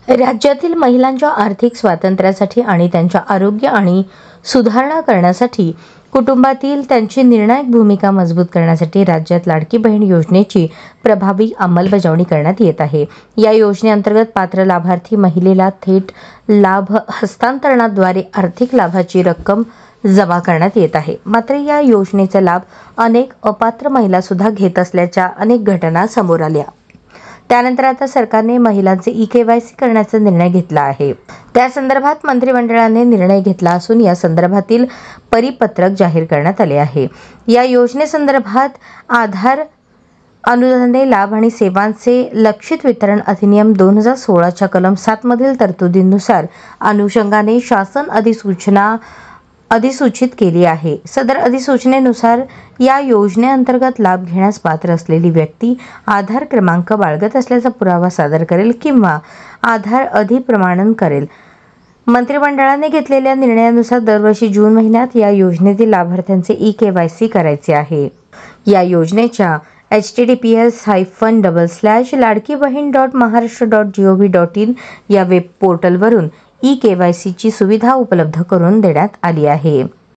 राज्यातील महिलांच्या आर्थिक स्वातंत्र्यासाठी आणि त्यांच्या आरोग्य आणि सुधारणा करण्यासाठी कुटुंबातील त्यांची निर्णायक भूमिका मजबूत करण्यासाठी राज्यात लाडकी बहीण योजनेची प्रभावी अंमलबजावणी करण्यात येत आहे। या योजनेअंतर्गत पात्र लाभार्थी महिलेला थेट लाभ हस्तांतरणाद्वारे आर्थिक लाभाची रक्कम जमा करण्यात येत आहे। मात्र या योजनेचा लाभ अनेक अपात्र महिला सुद्धा घेत असल्याच्या अनेक घटना समोर आल्या। त्यानंतर आता सरकारने महिलांचे ई-केवायसी करण्याचा निर्णय घेतला आहे। त्या संदर्भात मंत्रिमंडळाने निर्णय घेतला असून या संदर्भातील परिपत्रक जाहीर करण्यात आले आहे। या योजनेसंदर्भात आधार अनुदाने लाभ आणि सेवांचे लक्षित वितरण अधिनियम 2016च्या कलम 7 मधील तरतुदींनुसार अनुषंगाने शासन अधिसूचित केली आहे। सदर अधिसूचनेनुसार या योजनेअंतर्गत लाभ घेण्यास पात्र असलेली व्यक्ती आधार क्रमांक बाळगत असल्याचा पुरावा सादर करेल किंवा आधार अधिप्रमाणन करेल। मंत्रिमंडळाने घेतलेल्या निर्णयानुसार दरवर्षी जून महिन्यात या योजनेतील लाभार्थ्यांचे ई-केवायसी करायचे आहे। या योजनेच्या https://ladkibahn.maharashtra.gov.in या वेब पोर्टलवरून ई-केवायसीची सुविधा उपलब्ध करून देण्यात आली आहे।